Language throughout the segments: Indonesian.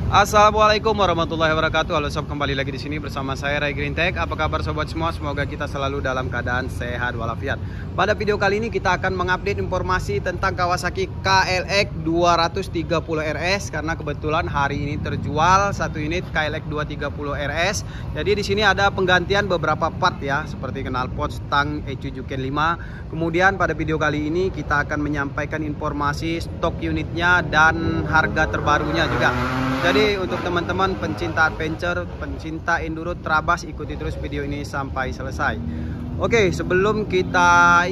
Assalamualaikum warahmatullahi wabarakatuh. Halo sob, kembali lagi di sini bersama saya Ray Green Tech. Apa kabar sobat semua? Semoga kita selalu dalam keadaan sehat walafiat. Pada video kali ini kita akan mengupdate informasi tentang Kawasaki KLX 230 RS karena kebetulan hari ini terjual satu unit KLX 230 RS. Jadi di sini ada penggantian beberapa part ya, seperti knalpot, stang, ECU Juken 5. Kemudian pada video kali ini kita akan menyampaikan informasi stok unitnya dan harga terbarunya juga. Jadi untuk teman-teman pencinta adventure, pencinta enduro, terabas, ikuti terus video ini sampai selesai. Oke, sebelum kita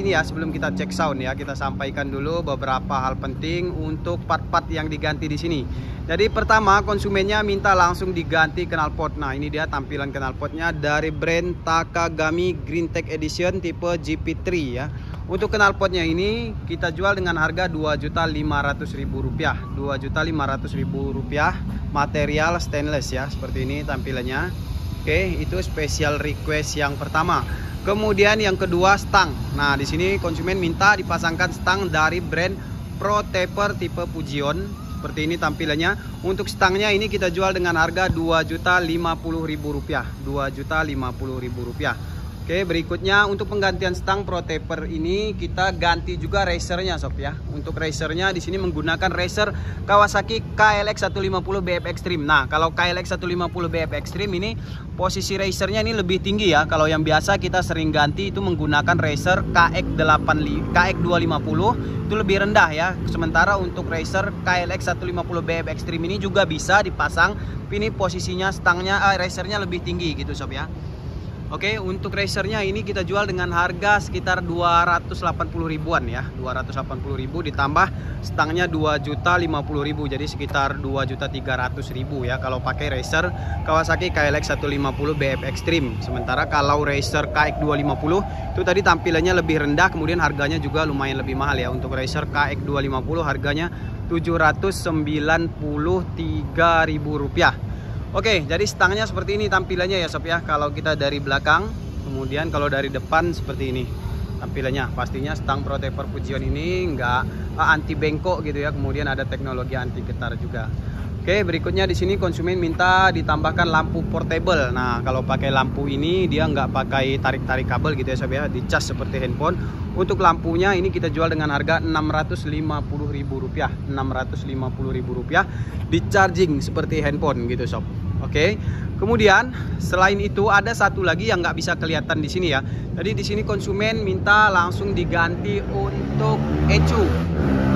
cek sound ya, kita sampaikan dulu beberapa hal penting untuk part-part yang diganti di sini. Jadi pertama, konsumennya minta langsung diganti knalpot. Nah, ini dia tampilan knalpotnya dari brand Takagami Green Tech Edition tipe GP3 ya. Untuk knalpotnya ini kita jual dengan harga Rp2.500.000. Rp2.500.000, material stainless ya, seperti ini tampilannya. Oke, itu special request yang pertama. Kemudian yang kedua, stang. Nah, di sini konsumen minta dipasangkan stang dari brand Pro Taper tipe Fujion. Seperti ini tampilannya. Untuk stangnya ini kita jual dengan harga Rp2.050.000. Rp2.050.000. Oke, berikutnya untuk penggantian stang Pro Taper ini kita ganti juga racernya sob ya. Untuk racernya di sini menggunakan racer Kawasaki KLX 150 BF Extreme. Nah, kalau KLX 150 BF Extreme ini posisi racernya ini lebih tinggi ya. Kalau yang biasa kita sering ganti itu menggunakan racer KX250 itu lebih rendah ya. Sementara untuk racer KLX 150 BF Extreme ini juga bisa dipasang, ini posisinya stangnya racernya lebih tinggi gitu sob ya. Oke, untuk racernya ini kita jual dengan harga sekitar 280 ribuan ya. 280.000 ditambah stangnya 2.050.000, jadi sekitar 2.300.000 ya kalau pakai racer Kawasaki KLX 150 BF Extreme. Sementara kalau racer KX 250 itu tadi tampilannya lebih rendah, kemudian harganya juga lumayan lebih mahal ya. Untuk racer KX 250 harganya Rp793.000. Oke, jadi stangnya seperti ini tampilannya ya sob ya. Kalau kita dari belakang, kemudian kalau dari depan seperti ini tampilannya. Pastinya stang Pro Taper Fujion ini nggak anti bengkok gitu ya. Kemudian ada teknologi anti getar juga. Oke, berikutnya di sini konsumen minta ditambahkan lampu portable. Nah, kalau pakai lampu ini dia nggak pakai tarik-tarik kabel gitu ya sob ya, dicas seperti handphone. Untuk lampunya ini kita jual dengan harga Rp650.000. Rp650.000 di charging seperti handphone gitu sob. Oke, kemudian selain itu ada satu lagi yang nggak bisa kelihatan di sini ya. Jadi di sini konsumen minta langsung diganti untuk ECU.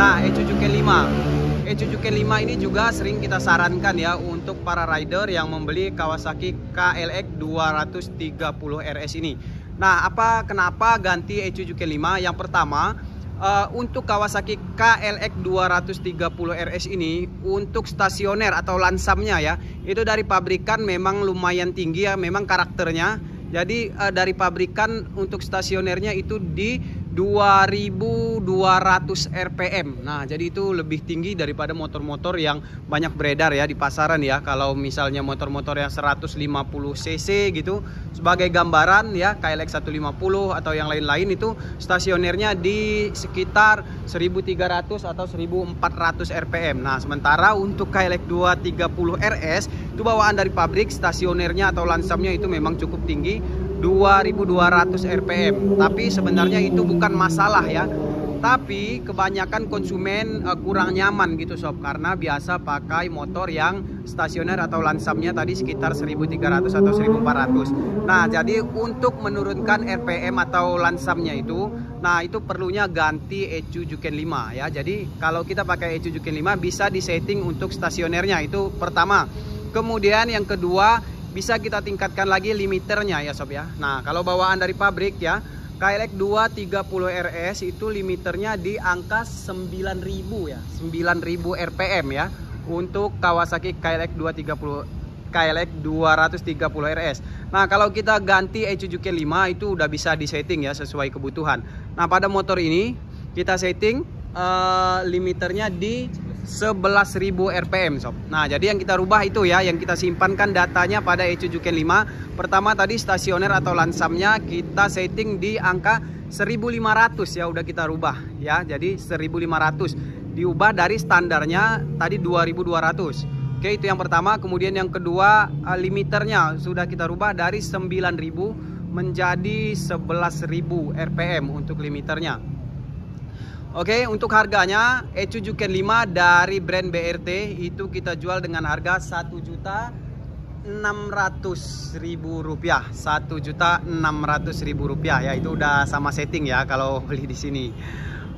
Nah, ECU Juken 5. ECU Juken 5 ini juga sering kita sarankan ya untuk para rider yang membeli Kawasaki KLX 230 RS ini. Nah, kenapa ganti ECU Juken 5? Yang pertama, untuk Kawasaki KLX 230 RS ini untuk stasioner atau lansamnya ya, itu dari pabrikan memang lumayan tinggi ya, memang karakternya. Jadi dari pabrikan untuk stasionernya itu di 2200 rpm. Nah, jadi itu lebih tinggi daripada motor-motor yang banyak beredar ya di pasaran ya. Kalau misalnya motor-motor yang 150 cc gitu, sebagai gambaran ya, KLX 150 atau yang lain-lain itu stasionernya di sekitar 1300 atau 1400 rpm. Nah, sementara untuk KLX 230 RS itu bawaan dari pabrik, stasionernya atau lansamnya itu memang cukup tinggi, 2200 rpm. Tapi sebenarnya itu bukan masalah ya. Tapi kebanyakan konsumen kurang nyaman gitu sob, karena biasa pakai motor yang stasioner atau lansamnya tadi sekitar 1300 atau 1400. Nah, jadi untuk menurunkan RPM atau lansamnya itu, nah itu perlunya ganti ECU Juken 5 ya. Jadi kalau kita pakai ECU Juken 5 bisa disetting untuk stasionernya, itu pertama. Kemudian yang kedua, bisa kita tingkatkan lagi limiternya ya sob ya. Nah, kalau bawaan dari pabrik ya, KLX 230 RS itu limiternya di angka 9000 ya, 9000 rpm ya. Untuk Kawasaki KLX 230 RS. Nah, kalau kita ganti ECU Juken 5 itu udah bisa disetting ya sesuai kebutuhan. Nah, pada motor ini kita setting limiternya di 11.000 rpm sob. Nah, jadi yang kita rubah itu ya, yang kita simpankan datanya pada ECU Juken 5. Pertama tadi stasioner atau lansamnya kita setting di angka 1500 ya, udah kita rubah ya. Jadi 1500 diubah dari standarnya tadi 2200. Oke, itu yang pertama. Kemudian yang kedua, limiternya sudah kita rubah dari 9.000 menjadi 11.000 RPM untuk limiternya. Oke, untuk harganya Ecujuken 5 dari brand BRT itu kita jual dengan harga Rp1.600.000. Rp1.600.000 ya, itu udah sama setting ya kalau beli di sini.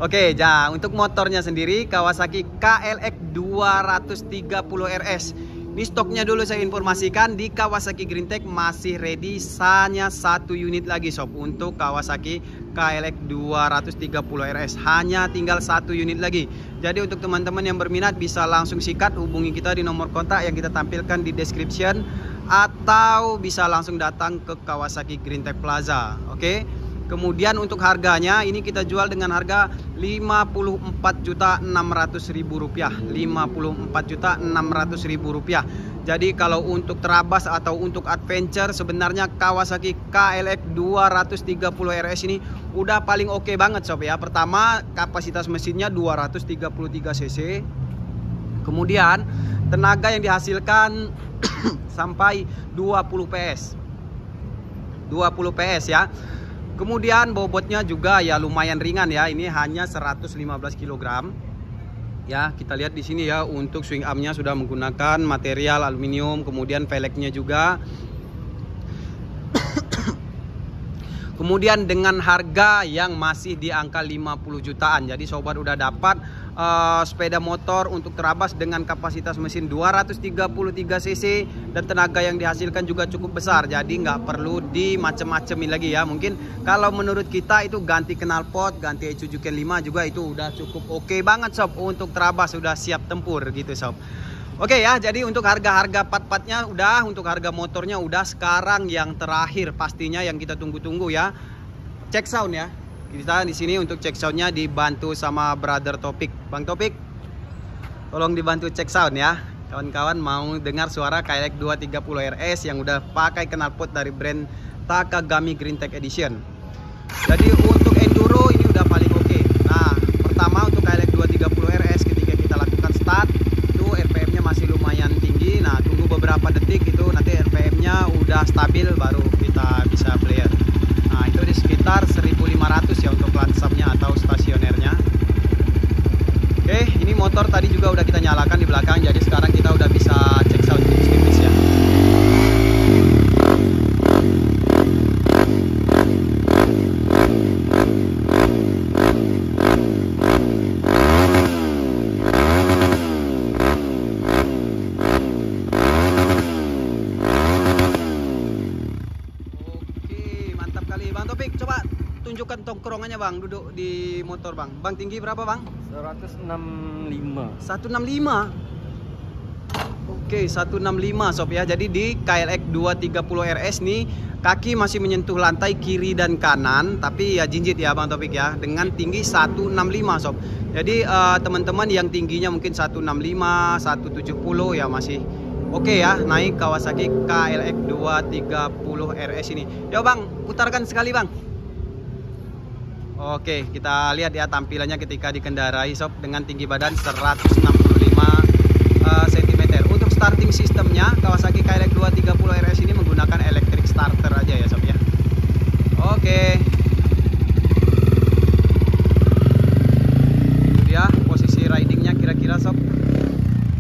Oke, nah untuk motornya sendiri Kawasaki KLX 230 RS. Ini stoknya dulu saya informasikan di Kawasaki Greentech masih ready, hanya 1 unit lagi sob untuk Kawasaki KLX 230 RS. Hanya tinggal 1 unit lagi. Jadi untuk teman-teman yang berminat bisa langsung sikat, hubungi kita di nomor kontak yang kita tampilkan di description, atau bisa langsung datang ke Kawasaki Greentech Plaza. Oke. Kemudian untuk harganya ini kita jual dengan harga Rp54.600.000. Rp54.600.000. Jadi kalau untuk terabas atau untuk adventure sebenarnya Kawasaki KLX 230 RS ini udah paling oke banget sob ya. Pertama, kapasitas mesinnya 233 cc. Kemudian tenaga yang dihasilkan sampai 20 PS. 20 PS ya. Kemudian bobotnya juga ya lumayan ringan ya. Ini hanya 115 kg. Ya, kita lihat di sini ya, untuk swing armnya sudah menggunakan material aluminium, kemudian velgnya juga. Kemudian dengan harga yang masih di angka 50 jutaan. Jadi sobat udah dapat sepeda motor untuk terabas dengan kapasitas mesin 233 cc dan tenaga yang dihasilkan juga cukup besar. Jadi nggak perlu dimacem-macemin lagi ya. Mungkin kalau menurut kita itu ganti knalpot, ganti Ecujuken 5 juga itu udah cukup oke banget sob. Untuk terabas sudah siap tempur gitu sob. Oke ya, jadi untuk harga-harga part-partnya udah, untuk harga motornya udah. Sekarang yang terakhir pastinya yang kita tunggu-tunggu ya, cek sound ya. Kita di sini untuk cek soundnya dibantu sama Brother Topik. Bang Topik, tolong dibantu cek sound ya. Kawan-kawan mau dengar suara KLX 230 RS yang udah pakai knalpot dari brand Takagami Greentech Edition. Jadi untuk enduro ini udah paling oke. Nah, pertama untuk KLX 230 RS ketika kita lakukan start itu RPM-nya masih lumayan tinggi. Nah, tunggu beberapa detik itu nanti RPM-nya udah stabil baru kita bisa player. Nah, itu di sekitar 1500 ya untuk lansapnya atau stasionernya. Oke, ini motor tadi juga udah kita nyalakan di belakang. Jadi sekarang kita udah bisa cek sound tipis-tipis ya. Coba tunjukkan tongkrongannya bang, duduk di motor bang. Bang tinggi berapa bang? 165. 165. Oke, 165 sob ya. Jadi di KLX 230 RS nih kaki masih menyentuh lantai kiri dan kanan, tapi ya jinjit ya bang Topik ya, dengan tinggi 165 sob. Jadi teman-teman yang tingginya mungkin 165, 170 ya masih oke ya, naik Kawasaki KLX 230 RS ini. Yo bang, putarkan sekali bang. Oke, kita lihat ya tampilannya ketika dikendarai sob dengan tinggi badan 165 cm. Untuk starting sistemnya Kawasaki KLX 230 RS ini menggunakan electric starter aja ya sob ya. Oke. Itu dia posisi ridingnya kira-kira sob.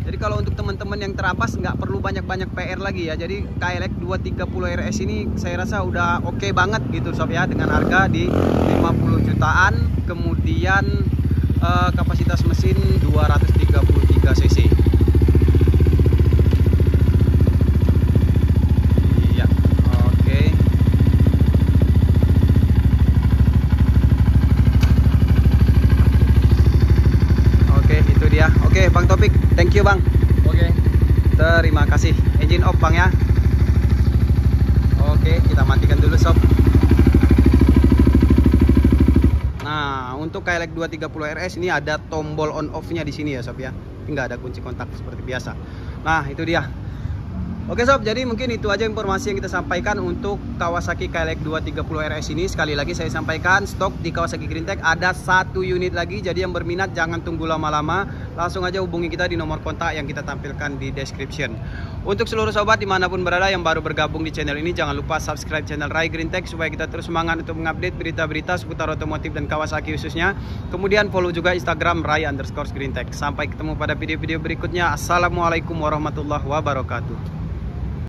Jadi kalau untuk teman-teman yang terabas nggak perlu banyak-banyak PR lagi ya. Jadi KLX 230 RS ini saya rasa udah oke banget gitu sob ya, dengan harga di 50 jutaan. Kemudian kapasitas mesin 233 cc. Iya, oke. Oke, itu dia. Oke, Bang Topik, thank you bang. Oke. Terima kasih. Engine off bang ya. Oke, kita matikan dulu sob. Nah, untuk KLX 230 RS ini ada tombol on off-nya di sini ya sob ya. Nggak ada kunci kontak seperti biasa. Nah, itu dia. Oke sob, jadi mungkin itu aja informasi yang kita sampaikan untuk Kawasaki KLX 230 RS ini. Sekali lagi saya sampaikan, stok di Kawasaki Greentech ada 1 unit lagi. Jadi yang berminat jangan tunggu lama-lama, langsung aja hubungi kita di nomor kontak yang kita tampilkan di description. Untuk seluruh sobat dimanapun berada yang baru bergabung di channel ini, jangan lupa subscribe channel Rai Greentech supaya kita terus semangat untuk mengupdate berita-berita seputar otomotif dan Kawasaki khususnya. Kemudian follow juga Instagram Rai_Greentech. Sampai ketemu pada video-video berikutnya. Assalamualaikum warahmatullahi wabarakatuh.